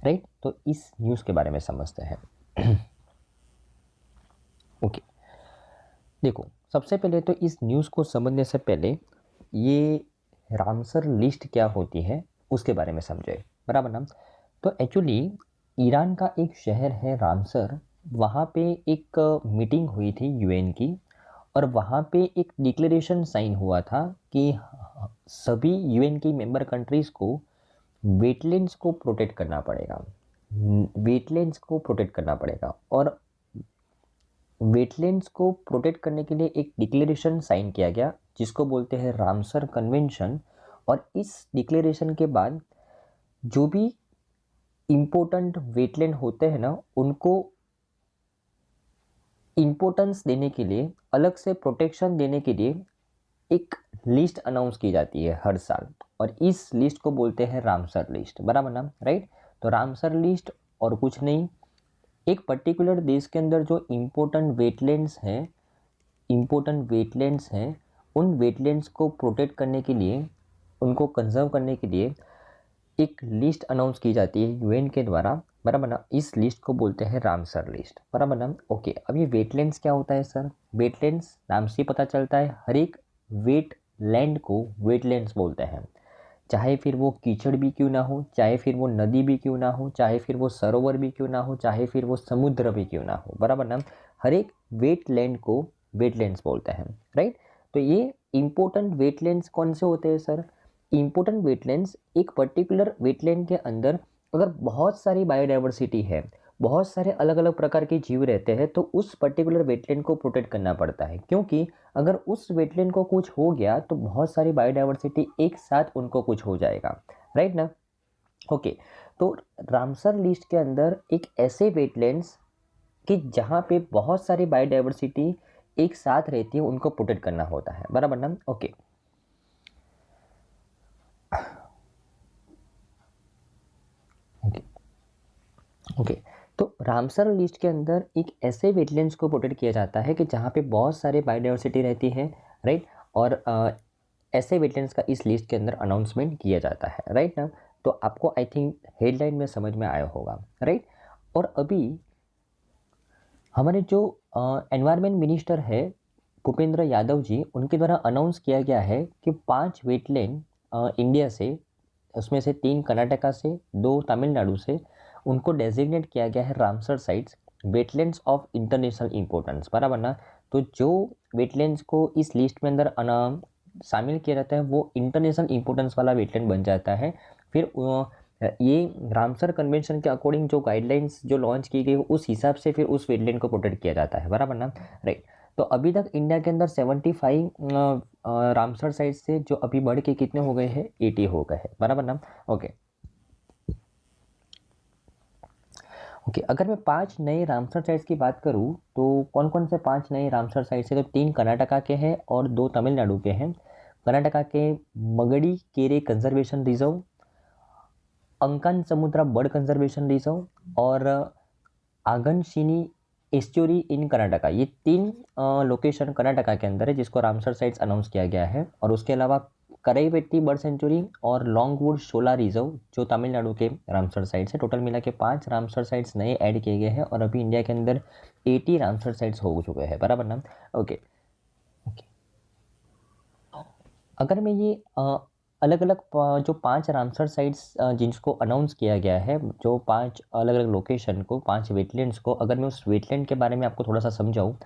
राइट। तो इस न्यूज़ के बारे में समझते हैं। ओके, देखो सबसे पहले तो इस न्यूज़ को समझने से पहले ये रामसर लिस्ट क्या होती है उसके बारे में समझे, बराबर ना। तो एक्चुअली ईरान का एक शहर है रामसर, वहाँ पे एक मीटिंग हुई थी यूएन की, और वहाँ पे एक डिक्लेरेशन साइन हुआ था कि सभी यूएन की मेंबर कंट्रीज़ को वेटलैंड्स को प्रोटेक्ट करना पड़ेगा, वेटलैंड्स को प्रोटेक्ट करना पड़ेगा। और वेटलैंड्स को प्रोटेक्ट करने के लिए एक डिक्लेरेशन साइन किया गया जिसको बोलते हैं रामसर कन्वेंशन। और इस डिक्लेरेशन के बाद जो भी इम्पोर्टेंट वेटलैंड होते हैं ना, उनको इम्पोर्टेंस देने के लिए, अलग से प्रोटेक्शन देने के लिए एक लिस्ट अनाउंस की जाती है हर साल, और इस लिस्ट को बोलते हैं रामसर लिस्ट, बराबर ना, राइट। तो रामसर लिस्ट और कुछ नहीं, एक पर्टिकुलर देश के अंदर जो इम्पोर्टेंट वेटलैंड्स हैं, उन वेटलैंड्स को प्रोटेक्ट करने के लिए, उनको कंजर्व करने के लिए एक लिस्ट अनाउंस की जाती है यूएन के द्वारा, बराबर ना। इस लिस्ट को बोलते हैं रामसर लिस्ट, बराबर ना। ओके, अब ये वेटलैंड्स क्या होता है सर? वेटलैंड्स नाम से पता चलता है, हर एक वेट लैंड को वेटलैंड्स बोलते हैं, चाहे फिर वो कीचड़ भी क्यों ना हो, चाहे फिर वो नदी भी क्यों ना हो, चाहे फिर वो सरोवर भी क्यों ना हो, चाहे फिर वो समुद्र भी क्यों ना हो, बराबर ना। हर एक वेटलैंड को वेटलैंड्स बोलते हैं, राइट। तो ये इंपॉर्टेंट वेटलैंड्स कौन से होते हैं सर? इंपॉर्टेंट वेटलैंड्स, एक पर्टिकुलर वेटलैंड के अंदर अगर बहुत सारी बायोडाइवर्सिटी है, बहुत सारे अलग अलग प्रकार के जीव रहते हैं, तो उस पर्टिकुलर वेटलैंड को प्रोटेक्ट करना पड़ता है, क्योंकि अगर उस वेटलैंड को कुछ हो गया तो बहुत सारी बायोडाइवर्सिटी एक साथ उनको कुछ हो जाएगा, राइट ना। ओके, तो रामसर लिस्ट के अंदर एक ऐसे वेटलैंड्स कि जहाँ पे बहुत सारी बायोडाइवर्सिटी एक साथ रहती है, उनको प्रोटेक्ट करना होता है, बराबर ना। ओके, ओके, तो रामसर लिस्ट के अंदर एक ऐसे वेटलैंड्स को प्रोटेक्ट किया जाता है कि जहाँ पे बहुत सारे बायोडाइवर्सिटी रहती है, राइट। और ऐसे वेटलैंड्स का इस लिस्ट के अंदर अनाउंसमेंट किया जाता है, राइट ना। तो आपको आई थिंक हेडलाइन में समझ में आया होगा, राइट। और अभी हमारे जो एनवायरनमेंट मिनिस्टर है भूपेंद्र यादव जी, उनके द्वारा अनाउंस किया गया है कि 5 वेटलैंड इंडिया से, उसमें से 3 कर्नाटका से, 2 तमिलनाडु से, उनको डेजिग्नेट किया गया है Ramsar sites wetlands of international importance, बराबर ना। तो जो वेटलैंड्स को इस लिस्ट में अंदर शामिल किया जाता है वो इंटरनेशनल इंपॉर्टेंस वाला वेटलैंड बन जाता है। फिर ये रामसर कन्वेंशन के अकॉर्डिंग जो गाइडलाइंस जो लॉन्च की गई उस हिसाब से फिर उस वेटलैंड को प्रोटेक्ट किया जाता है, बराबर ना, राइट। तो अभी तक इंडिया के अंदर 75 रामसर साइट से जो अभी बढ़ के कितने हो गए हैं, 80 हो गए हैं, बराबर ना। ओके, ओके, अगर मैं 5 नए रामसर साइट्स की बात करूँ तो कौन कौन से 5 नए रामसर साइट्स हैं? तो 3 कर्नाटका के हैं और 2 तमिलनाडु के हैं। कर्नाटका के मगड़ी केरे कंजर्वेशन रिजर्व, अंकन समुद्रा बर्ड कंजर्वेशन रिजर्व, और आगनशिनी एस्चुरी इन कर्नाटका, ये 3 लोकेशन कर्नाटका के अंदर है जिसको रामसर साइट्स अनाउंस किया गया है। और उसके अलावा कराईवेट्टी बर्ड सेंचुरी और लॉन्गवुड शोला रिजर्व जो तमिलनाडु के रामसर साइट्स है। टोटल मिला के 5 रामसर साइट्स नए ऐड किए गए हैं, और अभी इंडिया के अंदर 80 रामसर साइट्स हो चुके हैं, बराबर ना। ओके, अगर मैं ये अलग अलग जो 5 रामसर साइट्स जिसको अनाउंस किया गया है, जो 5 अलग अलग लोकेशन को, 5 वेटलैंड्स को, अगर मैं उस वेटलैंड के बारे में आपको थोड़ा सा समझाऊँ,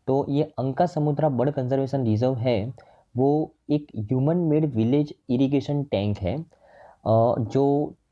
तो ये अंका समुद्रा बर्ड कंजर्वेशन रिजर्व है, वो एक human made village irrigation tank है जो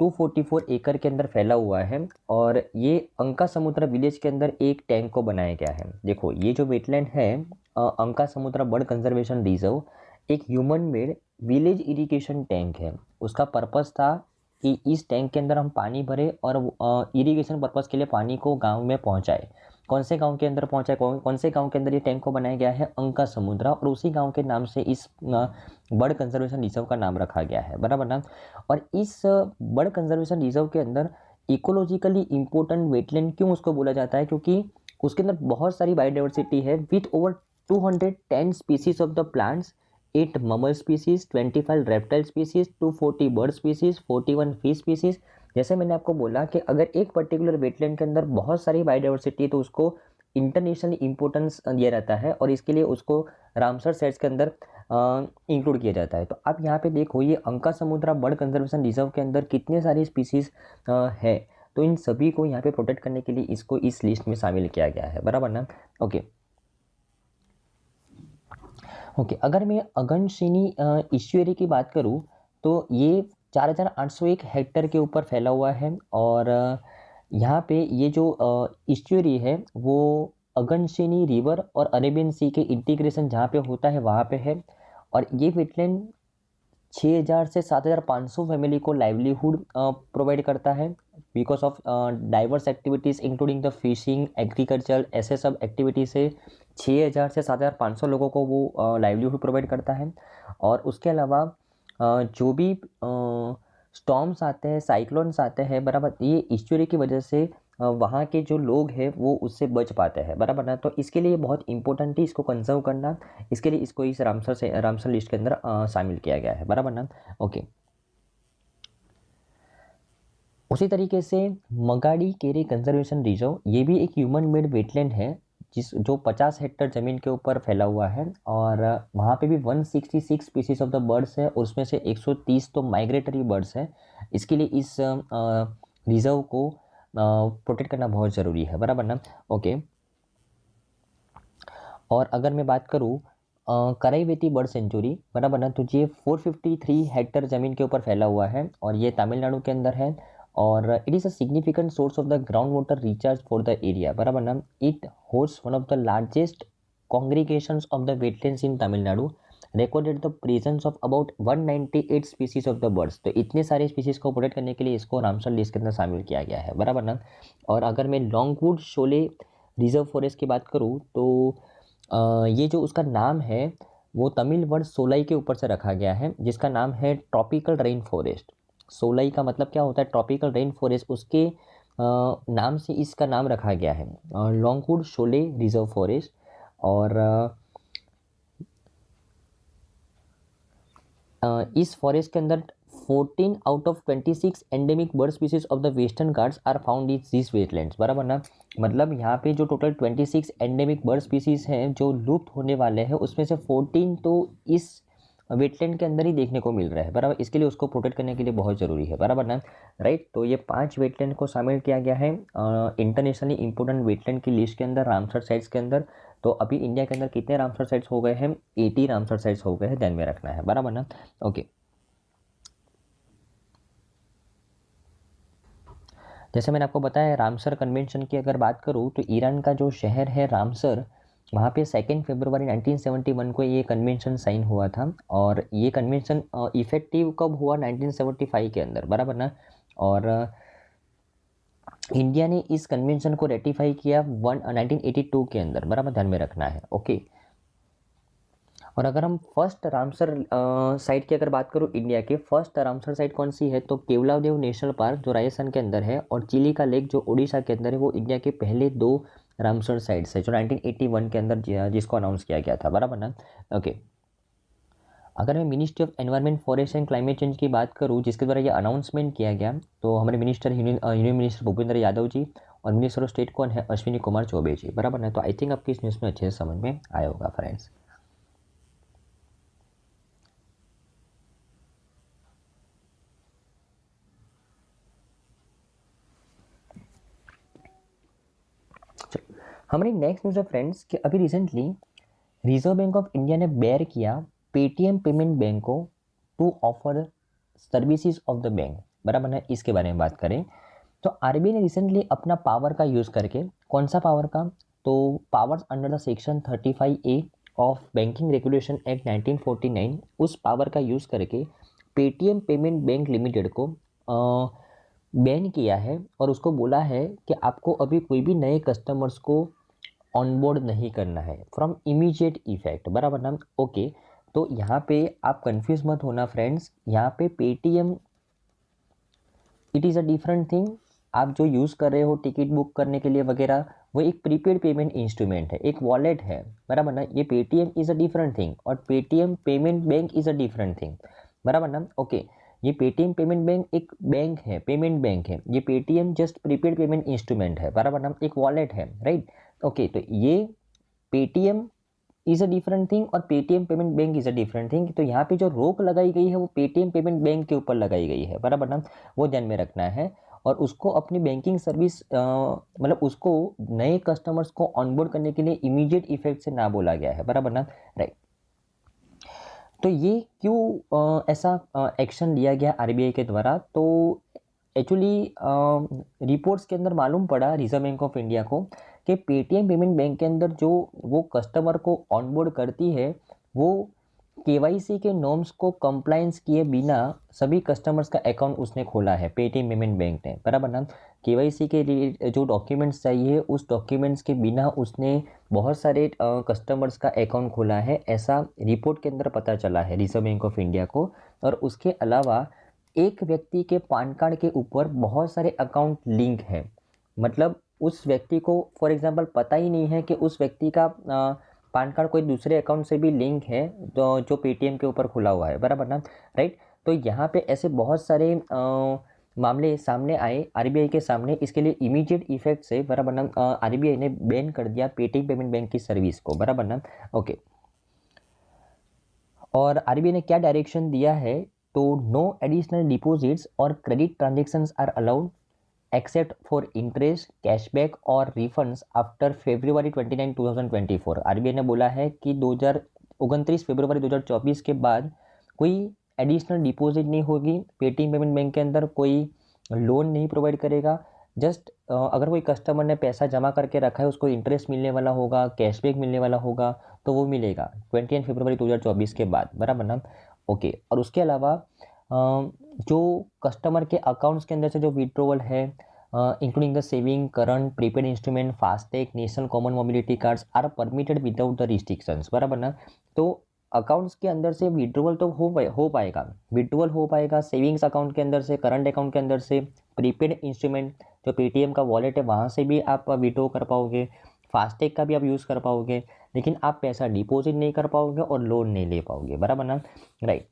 244 एकड़ के अंदर फैला हुआ है और ये अंका समुद्रा विलेज के अंदर एक टैंक को बनाया गया है। देखो ये जो वेटलैंड है अंका समुद्रा बर्ड कंजर्वेशन रिजर्व एक human made village irrigation tank है। उसका पर्पस था कि इस टैंक के अंदर हम पानी भरे और इरिगेशन पर्पस के लिए पानी को गांव में पहुंचाए। कौन से गांव के अंदर पहुंचाए, कौन से गांव के अंदर ये टैंक को बनाया गया है, अंका समुद्रा, और उसी गांव के नाम से इस बर्ड कंजर्वेशन रिजर्व का नाम रखा गया है, बराबर ना। और इस बर्ड कंजर्वेशन रिजर्व के अंदर इकोलॉजिकली इंपॉर्टेंट वेटलैंड क्यों उसको बोला जाता है, क्योंकि उसके अंदर बहुत सारी बायोडाइवर्सिटी है with over 210 species of the plants, 8 mammal species, 25 reptile species, 240 bird species, 41 fish species. जैसे मैंने आपको बोला कि अगर एक पर्टिकुलर वेटलैंड के अंदर बहुत सारी बायोडाइवर्सिटी है तो उसको इंटरनेशनल इंपॉर्टेंस दिया जाता है और इसके लिए उसको रामसर साइट्स के अंदर इंक्लूड किया जाता है। तो आप यहाँ पे देखो ये अंका समुद्रा बर्ड कंजर्वेशन रिजर्व के अंदर कितने सारी स्पीसीज है, तो इन सभी को यहाँ पे प्रोटेक्ट करने के लिए इसको इस लिस्ट में शामिल किया गया है, बराबर ना। ओके ओके अगर मैं अगनशिनी इस्चुरी की बात करूँ तो ये 4801 हेक्टेयर के ऊपर फैला हुआ है और यहाँ पे ये जो इस्चुरी है वो अगनशिनी रिवर और अरेबियन सी के इंटीग्रेशन जहाँ पे होता है वहाँ पे है। और ये वेटलैंड 6000 से 7500 फैमिली को लाइवलीहुड प्रोवाइड करता है because of diverse activities including the fishing, agriculture, ऐसे सब एक्टिविटी से 6000 से 7500 लोगों को वो लाइवलीहुड प्रोवाइड करता है। और उसके अलावा जो भी स्टॉर्म्स आते हैं, साइक्लोन्स आते हैं, बराबर, ये ईस्चुरी की वजह से वहाँ के जो लोग हैं वो उससे बच पाते हैं, बराबर ना। तो इसके लिए बहुत इंपॉर्टेंट है इसको कंजर्व करना, इसके लिए इसको इस रामसर लिस्ट के अंदर शामिल किया गया है, बराबर ना। ओके उसी तरीके से मगाड़ी केरे कंजर्वेशन रिजर्व ये भी एक ह्यूमन मेड वेटलैंड है जो 50 हेक्टेयर ज़मीन के ऊपर फैला हुआ है और वहाँ पे भी 166 स्पीसीज ऑफ द बर्ड्स है और उसमें से 130 तो माइग्रेटरी बर्ड्स है। इसके लिए इस रिजर्व को प्रोटेक्ट करना बहुत ज़रूरी है, बराबर ना। ओके और अगर मैं बात करूँ कराईवेती बर्ड सेंचुरी, बराबर ना, तो ये 453 हेक्टेयर ज़मीन के ऊपर फैला हुआ है और ये तमिलनाडु के अंदर है और it is a significant source of the ground water recharge for the area, बराबर ना। It host one of the largest congregations of the wetlands in Tamil Nadu, recorded the presence of about 198 species of the birds. तो इतने सारे स्पीसीज को प्रोटेक्ट करने के लिए इसको रामसर लिस्ट के अंदर शामिल किया गया है, बराबर ना। और अगर मैं लॉन्गवुड शोले रिजर्व फॉरेस्ट की बात करूँ तो ये जो उसका नाम है वो तमिल वर्ड सोलाई के ऊपर से रखा गया है जिसका नाम है ट्रॉपिकल रेन फॉरेस्ट। सोलाई का मतलब क्या होता है, ट्रॉपिकल रेन फॉरेस्ट, उसके नाम से इसका नाम रखा गया है लॉन्गवुड शोले रिजर्व फॉरेस्ट। और इस फॉरेस्ट के अंदर 14 out of 26 endemic bird species of the Western Ghats are found in this wetlands, बराबर ना। मतलब यहाँ पे जो टोटल 26 एंडेमिक बर्ड स्पीसीज हैं जो लुप्त होने वाले हैं उसमें से 14 तो इस वेटलैंड के अंदर ही देखने को मिल रहा है, बराबर। इसके लिए उसको प्रोटेक्ट करने के लिए बहुत ज़रूरी है, बराबर ना, राइट। तो ये 5 वेटलैंड को शामिल किया गया है इंटरनेशनली इंपॉर्टेंट वेटलैंड की लिस्ट के अंदर, रामसर साइट्स के अंदर। तो अभी इंडिया के अंदर कितने रामसर साइट्स हो गए हैं, 80 रामसर साइट्स हो गए हैं, ध्यान में रखना है, बराबर ना। ओके जैसे मैंने आपको बताया रामसर कन्वेंशन की अगर बात करूँ तो ईरान का जो शहर है रामसर, वहाँ पे 2 फरवरी 1971 को ये कन्वेंशन साइन हुआ था और ये कन्वेंशन इफेक्टिव कब हुआ, 1975 के अंदर, बराबर ना। और इंडिया ने इस कन्वेंशन को रेटिफाई किया 1982 के अंदर, बराबर, ध्यान में रखना है। ओके और अगर हम फर्स्ट रामसर साइट की अगर बात करूँ, इंडिया के फर्स्ट रामसर साइट कौन सी है तो केवलादेव नेशनल पार्क जो राजस्थान के अंदर है और चिलिका लेक जो उड़ीसा के अंदर है, वो इंडिया के पहले 2 रामसर साइट्स है जो 1981 के अंदर जिसको अनाउंस किया गया था, बराबर ना। ओके अगर मैं ministry of environment, forest and climate change की बात करूँ जिसके द्वारा ये अनाउंसमेंट किया गया, तो हमारे minister union minister Bhupendra Yadav ji और मिनिस्टर ऑफ स्टेट कौन है, अश्विनी कुमार चौबे जी, बराबर ना। तो आई थिंक आपकी इस न्यूज़ में अच्छे से समझ में आया होगा फ्रेंड्स। हमारी नेक्स्ट न्यूज़ है फ्रेंड्स कि अभी recently Reserve Bank of India ने बेयर किया पेटीएम पेमेंट बैंक को to offer services of the bank, बराबर ना। इसके बारे में बात करें तो आरबीआई ने रिसेंटली अपना पावर का यूज़ करके, कौन सा पावर का, तो powers under the section 35A of banking regulation act 1949, उस पावर का यूज़ करके पेटीएम पेमेंट बैंक लिमिटेड को बैन किया है और उसको बोला है कि आपको अभी कोई भी नए कस्टमर्स को ऑनबोर्ड नहीं करना है फ्रॉम इमीडिएट इफेक्ट, बराबर ना। ओके, तो यहाँ पे आप कंफ्यूज मत होना फ्रेंड्स, यहाँ पे Paytm it is a different thing. आप जो यूज़ कर रहे हो टिकट बुक करने के लिए वगैरह, वो एक प्रीपेड पेमेंट इंस्ट्रूमेंट है, एक वॉलेट है, बराबर ना। ये Paytm is a different thing और Paytm payment bank is a different thing, बराबर ना। ओके, ये पेटीएम पेमेंट बैंक एक बैंक है, पेमेंट बैंक है। ये Paytm just prepaid payment instrument है, बराबर ना, एक वॉलेट है, राइट। ओके, तो ये Paytm is a different thing और Paytm payment bank is a different thing. तो यहाँ पे जो रोक लगाई गई है वो पेटीएम पेमेंट बैंक के ऊपर लगाई गई है, बराबर ना, वो ध्यान में रखना है। और उसको अपनी बैंकिंग सर्विस मतलब उसको नए कस्टमर्स को ऑनबोर्ड करने के लिए इमीडिएट इफेक्ट से ना बोला गया है, बराबर ना, राइट। तो ये क्यों ऐसा एक्शन लिया गया आरबीआई के द्वारा, तो एक्चुअली रिपोर्ट्स के अंदर मालूम पड़ा रिजर्व बैंक ऑफ इंडिया को कि पेटीएम पेमेंट बैंक के अंदर जो वो कस्टमर को ऑनबोर्ड करती है वो केवाईसी के नॉर्म्स को कंप्लायंस किए बिना सभी कस्टमर्स का अकाउंट उसने खोला है पेटीएम पेमेंट बैंक ने, बराबर ना। केवाईसी के लिए जो डॉक्यूमेंट्स चाहिए उस डॉक्यूमेंट्स के बिना उसने बहुत सारे कस्टमर्स का अकाउंट खोला है, ऐसा रिपोर्ट के अंदर पता चला है रिजर्व बैंक ऑफ इंडिया को। और उसके अलावा एक व्यक्ति के पान कार्ड के ऊपर बहुत सारे अकाउंट लिंक हैं, मतलब उस व्यक्ति को फॉर एग्जांपल पता ही नहीं है कि उस व्यक्ति का पान कार्ड कोई दूसरे अकाउंट से भी लिंक है जो पेटीएम के ऊपर खुला हुआ है, बराबर ना, राइट। तो यहाँ पे ऐसे बहुत सारे मामले सामने आए आरबीआई के सामने, इसके लिए इमीडिएट इफेक्ट से, बराबर ना, आरबीआई ने बैन कर दिया पेटीएम पेमेंट बैंक की सर्विस को, बराबर ना। ओके, और आरबीआई ने क्या डायरेक्शन दिया है, तो नो एडिशनल डिपॉजिट्स और credit transactions are allowed except for interest, cashback और रिफंड्स आफ्टर February 29, 2024। आरबीआई ने बोला है कि 29 फरवरी 2024 के बाद कोई एडिशनल डिपॉजिट नहीं होगी, पेटीएम पेमेंट बैंक के अंदर कोई लोन नहीं प्रोवाइड करेगा। जस्ट अगर कोई कस्टमर ने पैसा जमा करके रखा है उसको इंटरेस्ट मिलने वाला होगा, कैशबैक मिलने वाला होगा, तो वो मिलेगा 29 फरवरी 2024 के बाद, बराबर ना। ओके, और उसके अलावा जो कस्टमर के अकाउंट्स के अंदर से जो विड्रॉवल है including the saving, current, prepaid instrument, FASTag, national common mobility cards are permitted without the restrictions, बराबर ना। तो अकाउंट्स के अंदर से विड्रॉवल तो हो पाएगा, विड्रॉवल हो पाएगा सेविंग्स अकाउंट के अंदर से, करंट अकाउंट के अंदर से, प्रीपेड इंस्ट्रूमेंट जो पेटीएम का वॉलेट है वहाँ से भी आप विड्रॉ कर पाओगे, फास्टैग का भी आप यूज़ कर पाओगे, लेकिन आप पैसा डिपॉजिट नहीं कर पाओगे और लोन नहीं ले पाओगे, बराबर ना, राइट।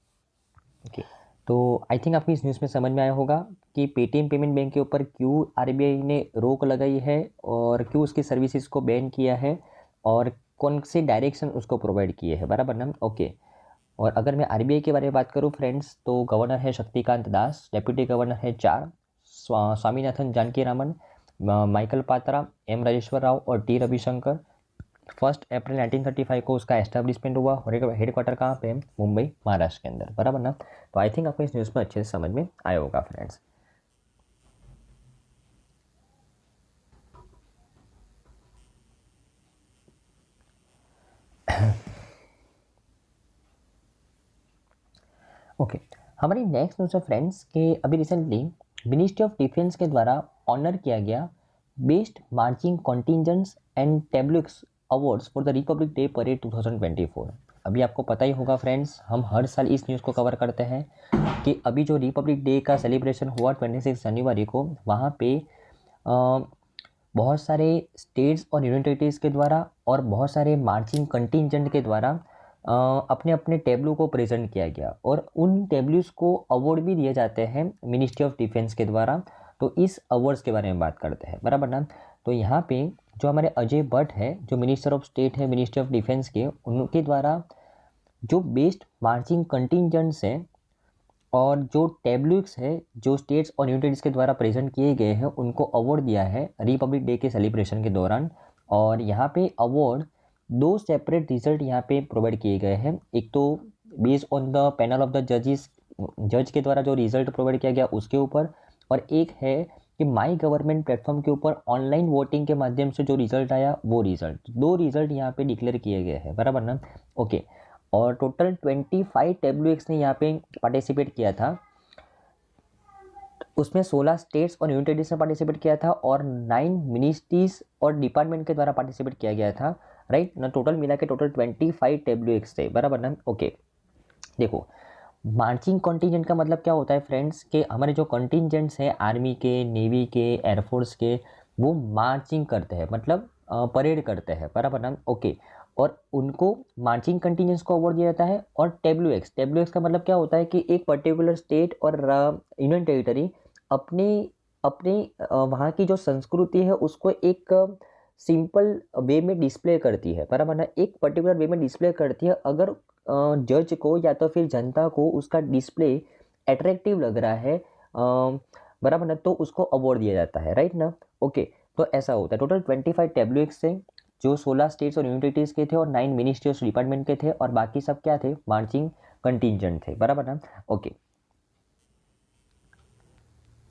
ओके, तो आई थिंक आपको इस न्यूज़ में समझ में आया होगा कि पेटीएम पेमेंट बैंक के ऊपर क्यों आरबीआई ने रोक लगाई है और क्यों उसकी सर्विसेज को बैन किया है और कौन से डायरेक्शन उसको प्रोवाइड किए हैं, बराबर ना। ओके, और अगर मैं आरबीआई के बारे में बात करूँ फ्रेंड्स, तो गवर्नर है शक्तिकांत दास, डेप्यूटी गवर्नर है 4, स्वामीनाथन जानकी रामन, माइकल पात्रा, एम राजेश्वर राव और टी रविशंकर। 1 अप्रैल 1935 को उसका एस्टेब्लिशमेंट हुआ और हेडक्वार्टर कहाँ पे है, मुंबई महाराष्ट्र के अंदर, बराबर ना। तो आई थिंक आपको इस न्यूज़ में अच्छे से समझ में आया होगा फ्रेंड्स। ओके, हमारी नेक्स्ट न्यूज़ है फ्रेंड्स कि अभी रिसेंटली मिनिस्ट्री ऑफ डिफेंस के द्वारा ऑनर किया गया best marching contingents and tableaux awards for the Republic Day parade 2024। अभी आपको पता ही होगा फ्रेंड्स, हम हर साल इस न्यूज़ को कवर करते हैं कि अभी जो रिपब्लिक डे का सेलिब्रेशन हुआ 26 जनवरी को, वहाँ पे बहुत सारे स्टेट्स और यूनियन टेरिटरीज के द्वारा और बहुत सारे मार्चिंग कंटिजेंट के द्वारा अपने अपने टेबलू को प्रेजेंट किया गया और उन टेबल्यूज को अवार्ड भी दिए जाते हैं मिनिस्ट्री ऑफ डिफेंस के द्वारा। तो इस अवार्ड्स के बारे में बात करते हैं, बराबर ना। तो यहाँ पे जो हमारे अजय भट्ट है, जो मिनिस्टर ऑफ स्टेट है मिनिस्ट्री ऑफ डिफेंस के, उनके द्वारा जो बेस्ट मार्चिंग कंटिजेंट्स हैं और जो टेबल्यूक्स है जो स्टेट्स और यूनिट्स के द्वारा प्रेजेंट किए गए हैं उनको अवार्ड दिया है रिपब्लिक डे के सेलिब्रेशन के दौरान। और यहाँ पे अवार्ड 2 सेपरेट रिजल्ट यहाँ पे प्रोवाइड किए गए हैं। एक तो based on the panel of the जज के द्वारा जो रिजल्ट प्रोवाइड किया गया उसके ऊपर, और एक है कि माई गवर्नमेंट प्लेटफॉर्म के ऊपर ऑनलाइन वोटिंग के माध्यम से जो रिजल्ट आया वो रिजल्ट, 2 रिजल्ट यहाँ पे डिक्लेयर किए गए हैं, बराबर ना। ओके, और टोटल 25 WX ने यहाँ पे पार्टिसिपेट किया था, उसमें 16 स्टेट्स और यूनियन टेरिटरीज ने पार्टिसिपेट किया था और 9 मिनिस्ट्रीज और डिपार्टमेंट के द्वारा पार्टिसिपेट किया गया था, राइट ना। टोटल मिला के टोटल 25 WX थे, बराबर ना। ओके, देखो मार्चिंग कॉन्टीजेंट का मतलब क्या होता है फ्रेंड्स, कि हमारे जो कॉन्टीजेंट्स हैं आर्मी के, नेवी के, एयरफोर्स के, वो मार्चिंग करते हैं, मतलब परेड करते हैं, बराबर ना। ओके, और उनको मार्चिंग कंटीजेंट्स को अवार्ड दिया जाता है। और डब्ल्यू एक्स का मतलब क्या होता है कि एक पर्टिकुलर स्टेट और यूनियन टेरिटरी अपने अपने वहाँ की जो संस्कृति है उसको एक सिंपल वे में डिस्प्ले करती है, बराबर ना, एक पर्टिकुलर वे में डिस्प्ले करती है। अगर जज को या तो फिर जनता को उसका डिस्प्ले अट्रैक्टिव लग रहा है, बराबर ना, तो उसको अवार्ड दिया जाता है, राइट ना। ओके, तो ऐसा होता है। टोटल 25 WX से जो 16 स्टेट्स और यूनिटेरिटीज के थे और 9 मिनिस्ट्रीज डिपार्टमेंट के थे, और बाकी सब क्या थे, मार्चिंग कंटिजेंट थे, बराबर ना। ओके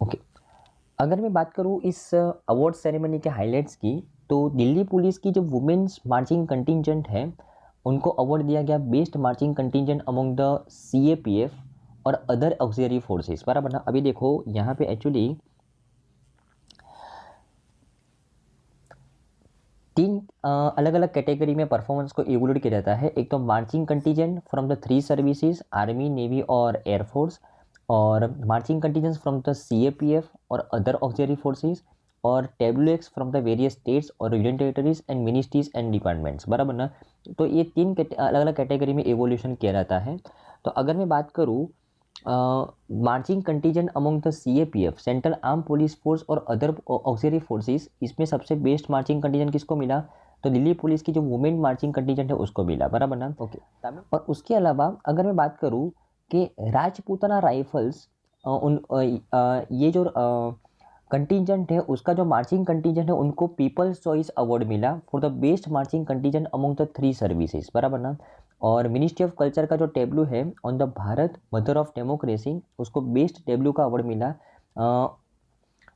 ओके, अगर मैं बात करूँ इस अवार्ड सेरेमनी के हाइलाइट्स की, तो दिल्ली पुलिस की जो वुमेन्स मार्चिंग कंटिजेंट है उनको अवार्ड दिया गया best marching contingent among the CAPF और अदर ऑक्सिलरी फोर्सेस, बराबर ना। अभी देखो यहाँ पे एक्चुअली 3 अलग अलग कैटेगरी में परफॉर्मेंस को इवोल्यूट किया जाता है। एक तो marching contingent from the 3 services, army, navy और एयरफोर्स, और marching contingents from the CAPF और अदर ऑक्सिलरी फोर्सेस, और WX from the various states और union territories and ministries and departments, बराबर ना। तो ये 3 अलग अलग कैटेगरी में एवोल्यूशन किया जाता है। तो अगर मैं बात करूँ marching contingent among the CAPF, central arm police force और अदर ऑक्सिलरी फोर्सेस, इसमें सबसे बेस्ट मार्चिंग कंटीजेंट किसको मिला, तो दिल्ली पुलिस की जो वुमेन मार्चिंग कंटीजेंट है उसको मिला, बराबर ना। ओके, और उसके अलावा अगर मैं बात करूँ कि राजपूताना राइफल्स ये जो कंटीजेंट है उसका जो मार्चिंग कंटीजेंट है उनको पीपल्स चॉइस अवार्ड मिला for the best marching contingent among the 3 services, बराबर ना। और मिनिस्ट्री ऑफ कल्चर का जो टेब्लू है on the Bharat mother of democracy, उसको बेस्ट टेब्लू का अवार्ड मिला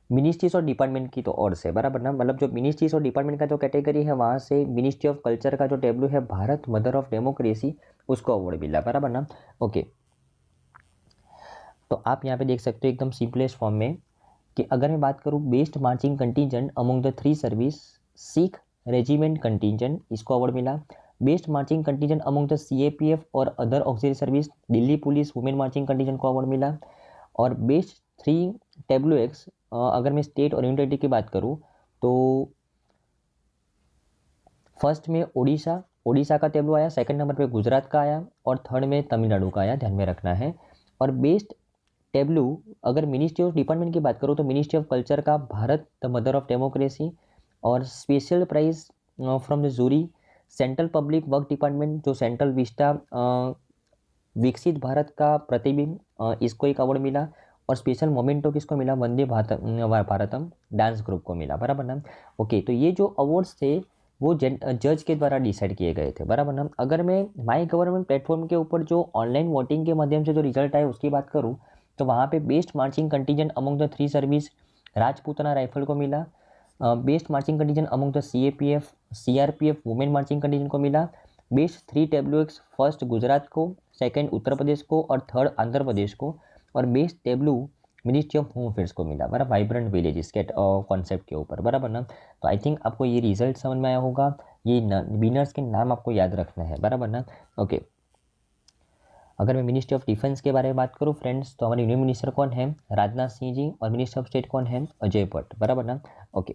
मिनिस्ट्रीज और डिपार्टमेंट की तो और से, बराबर ना। मतलब जो मिनिस्ट्रीज और डिपार्टमेंट का जो कैटेगरी है वहाँ से मिनिस्ट्री ऑफ कल्चर का जो टेब्लू है भारत मदर ऑफ डेमोक्रेसी, उसको अवार्ड मिला, बराबर ना। ओके, तो आप यहाँ पे देख सकते हो एकदम सिंपलेस्ट फॉर्म में कि अगर मैं बात करूँ best marching contingent among the 3 service, Sikh regiment contingent, इसको अवार्ड मिला। Best marching contingent among the CAPF और other auxiliary service, Delhi police women marching contingent को अवार्ड मिला। और बेस्ट 3 WX अगर मैं स्टेट और यूनियन टेरिटरी की बात करूँ तो फर्स्ट में ओडिशा का टेब्लू आया, सेकंड नंबर पे गुजरात का आया और थर्ड में तमिलनाडु का आया, ध्यान में रखना है। और बेस्ट टेब्लू अगर मिनिस्ट्री ऑफ डिपार्टमेंट की बात करूँ तो मिनिस्ट्री ऑफ कल्चर का Bharat the mother of democracy, और special prize from the jury central public work department, जो सेंट्रल विस्टा विकसित भारत का प्रतिबिंब, इसको एक अवार्ड मिला। और स्पेशल मोमेंटो किसको मिला, वंदे भारतम डांस ग्रुप को मिला, बराबर ना। ओके, तो ये जो अवार्ड्स थे वो जज के द्वारा डिसाइड किए गए थे, बराबर ना। अगर मैं माई गवर्नमेंट प्लेटफॉर्म के ऊपर जो ऑनलाइन वोटिंग के माध्यम से जो रिजल्ट आए उसकी बात करूँ तो वहाँ पे best marching contingent among the 3 service Rajputana rifle को मिला। Best marching contingent among the CAPF CRPF women marching contingent को मिला। बेस्ट 3 WX फर्स्ट गुजरात को, सेकंड उत्तर प्रदेश को और थर्ड आंध्र प्रदेश को। और best Tableau ministry of home affairs को मिला, बराबर, वाइब्रेंट विलेजेस के कॉन्सेप्ट के ऊपर, बराबर ना। तो आई थिंक आपको ये रिजल्ट समझ में आया होगा, ये विनर्स के नाम आपको याद रखना है, बराबर ना। ओके, अगर मैं मिनिस्ट्री ऑफ डिफेंस के बारे में बात करूँ फ्रेंड्स तो हमारे यूनियन मिनिस्टर कौन है, राजनाथ सिंह जी, और मिनिस्टर ऑफ स्टेट कौन है, अजय भट्ट, बराबर ना। ओके,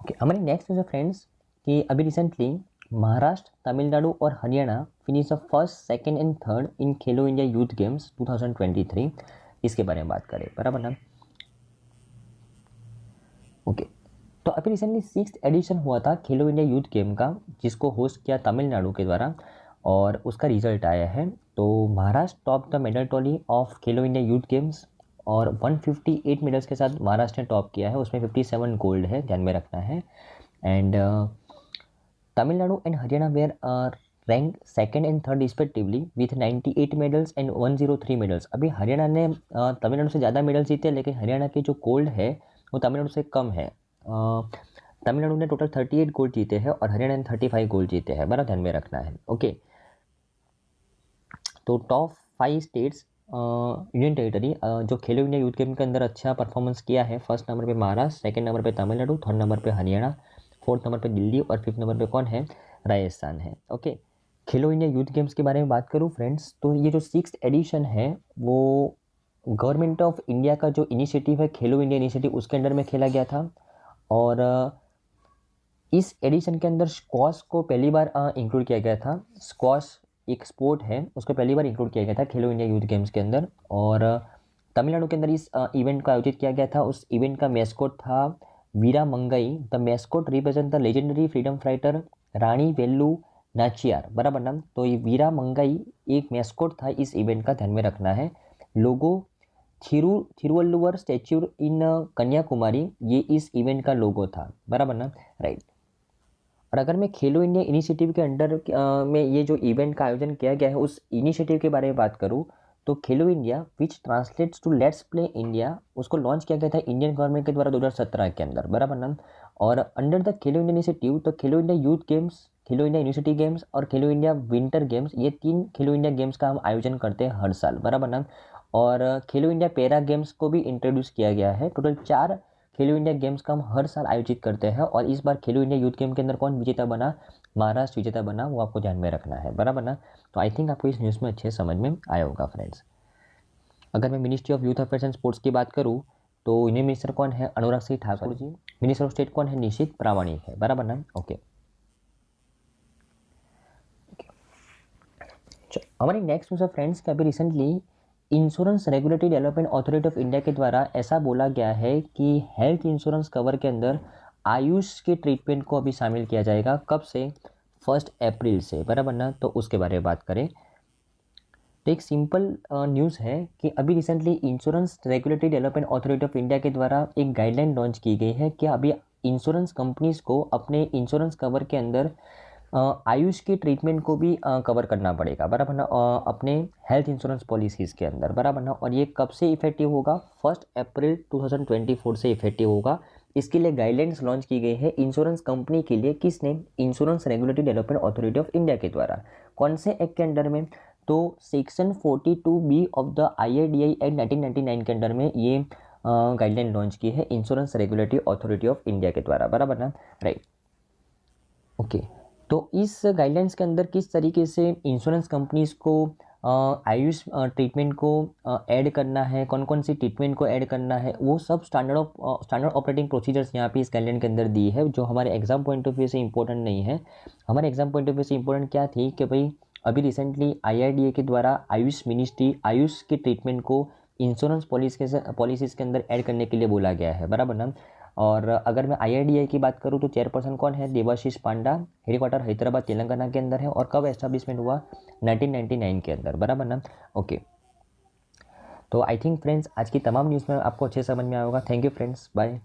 ओके, हमारी नेक्स्ट न्यूज़ है फ्रेंड्स कि अभी रिसेंटली महाराष्ट्र, तमिलनाडु और Haryana finish the first, second and third in Khelo India Youth games 2023, इसके बारे में बात करें, बराबर ना। ओके, तो अभी रिसेंटली 6th एडिशन हुआ था खेलो इंडिया यूथ गेम का, जिसको होस्ट किया तमिलनाडु के द्वारा, और उसका रिजल्ट आया है। तो Maharashtra top the medal tally of Khelo India Youth Games, और 158 मेडल्स के साथ महाराष्ट्र ने टॉप किया है, उसमें 57 गोल्ड है, ध्यान में रखना है। And Tamil Nadu and Haryana were rank second and third respectively with 98 medals and 103 medals. अभी हरियाणा ने तमिलनाडु से ज़्यादा मेडल जीते, लेकिन हरियाणा की जो गोल्ड है वो तमिलनाडु से कम है। तमिलनाडु ने टोटल 38 गोल्ड जीते हैं और हरियाणा ने 35 गोल्ड जीते हैं, बड़ा ध्यान में रखना है। ओके, तो टॉप 5 स्टेट्स यूनियन टेरिटरी जो खेलो इंडिया यूथ गेम के अंदर अच्छा परफॉर्मेंस किया है, फर्स्ट नंबर पे महाराष्ट्र, सेकंड नंबर पे तमिलनाडु, थर्ड नंबर पे हरियाणा, फोर्थ नंबर पे दिल्ली और फिफ्थ नंबर पे कौन है, राजस्थान है। ओके, खेलो इंडिया यूथ गेम्स के बारे में बात करूँ फ्रेंड्स, तो ये जो 6th एडिशन है वो गवर्नमेंट ऑफ इंडिया का जो इनिशिएटिव है खेलो इंडिया इनिशिएटिव, उसके अंडर में खेला गया था। और इस एडिशन के अंदर स्क्वॉश को पहली बार इंक्लूड किया गया था। स्क्वॉश एक स्पोर्ट है, उसको पहली बार इंक्लूड किया गया था खेलो इंडिया यूथ गेम्स के अंदर। और तमिलनाडु के अंदर इस इवेंट का आयोजित किया गया था। उस इवेंट का मैस्कॉट था Veera Mangai. The mascot represent the legendary freedom fighter Rani Velu Nachiyar, बराबर नाम। तो ये वीरा मंगई एक मैस्कॉट था इस इवेंट का, ध्यान में रखना है। लोगो थिरुवल्लुवर स्टैच्यू इन कन्याकुमारी, ये इस इवेंट का लोगो था, बराबर ना, राइट। और अगर मैं खेलो इंडिया इनिशिएटिव के अंडर में ये जो इवेंट का आयोजन किया गया है उस इनिशिएटिव के बारे में बात करूँ, तो Khelo India which translates to let's play India, उसको लॉन्च किया गया था इंडियन गवर्नमेंट के द्वारा 2017 के अंदर, बराबर ना। और under the Khelo India initiative, तो खेलो इंडिया यूथ गेम्स, खेलो इंडिया यूनिवर्सिटी गेम्स और खेलो इंडिया विंटर गेम्स, ये 3 खेलो इंडिया गेम्स का हम आयोजन करते हैं हर साल, बराबर ना। और खेलो इंडिया पैरा गेम्स को भी इंट्रोड्यूस किया गया है। टोटल 4 खेलो इंडिया गेम्स का हम हर साल आयोजित करते हैं। और इस बार खेलो इंडिया यूथ गेम के अंदर कौन विजेता बना, महाराष्ट्र विजेता बना, वो आपको ध्यान में रखना है, बराबर ना। तो आई थिंक आपको इस न्यूज़ में अच्छे समझ में आया होगा फ्रेंड्स। अगर मैं ministry of youth affairs and sports की बात करूँ, तो यूनियन मिनिस्टर कौन है, Anurag Singh Thakur ji. Minister of state कौन है, निशित प्रामाणिक है, बराबर ना। ओके, हमारी नेक्स्ट न्यूज़ है फ्रेंड्स कि अभी recently insurance regulatory development authority of India के द्वारा ऐसा बोला गया है कि हेल्थ इंश्योरेंस कवर के अंदर आयुष के ट्रीटमेंट को अभी शामिल किया जाएगा। कब से, 1 अप्रैल से, बराबर ना। तो उसके बारे में बात करें तो एक सिंपल न्यूज़ है कि अभी recently insurance regulatory development authority of India के द्वारा एक गाइडलाइन लॉन्च की गई है कि अभी इंश्योरेंस कंपनीज को अपने इंश्योरेंस कवर के अंदर आयुष की ट्रीटमेंट को भी कवर करना पड़ेगा, बराबर ना, अपने हेल्थ इंश्योरेंस पॉलिसीज़ के अंदर, बराबर ना। और ये कब से इफेक्टिव होगा, 1 अप्रैल 2024 से इफेक्टिव होगा। इसके लिए गाइडलाइंस लॉन्च की गई है इंश्योरेंस कंपनी के लिए, किसने, insurance regulatory development authority of India के द्वारा। कौन से एक्ट के अंडर में, तो section 42B of the IRDAI act 1999 के अंडर में ये गाइडलाइन लॉन्च की है insurance regulatory authority of India के द्वारा, बराबर ना, राइट। ओके, तो इस गाइडलाइंस के अंदर किस तरीके से इंश्योरेंस कंपनीज को आयुष ट्रीटमेंट को ऐड करना है, कौन कौन सी ट्रीटमेंट को ऐड करना है, वो सब स्टैंडर्ड ऑपरेटिंग प्रोसीजर्स यहाँ पे इस गाइडलाइन के अंदर दी है, जो हमारे एग्जाम पॉइंट ऑफ व्यू से इंपॉर्टेंट नहीं है। हमारे एग्जाम पॉइंट ऑफ व्यू से इंपॉर्टेंट क्या थी कि भाई अभी रिसेंटली IRDAI के द्वारा आयुष मिनिस्ट्री आयुष के ट्रीटमेंट को इंश्योरेंस पॉलिसीज़ के अंदर ऐड करने के लिए बोला गया है, बराबर ना। और अगर मैं IRDAI की बात करूँ तो चेयरपर्सन कौन है, देवाशीष पांडा। हेडक्वार्टर हैदराबाद तेलंगाना के अंदर है। और कब एस्टेब्लिशमेंट हुआ, 1999 के अंदर, बराबर ना। ओके, तो आई थिंक फ्रेंड्स आज की तमाम न्यूज़ में आपको अच्छे समझ में आया होगा। Thank you friends, bye.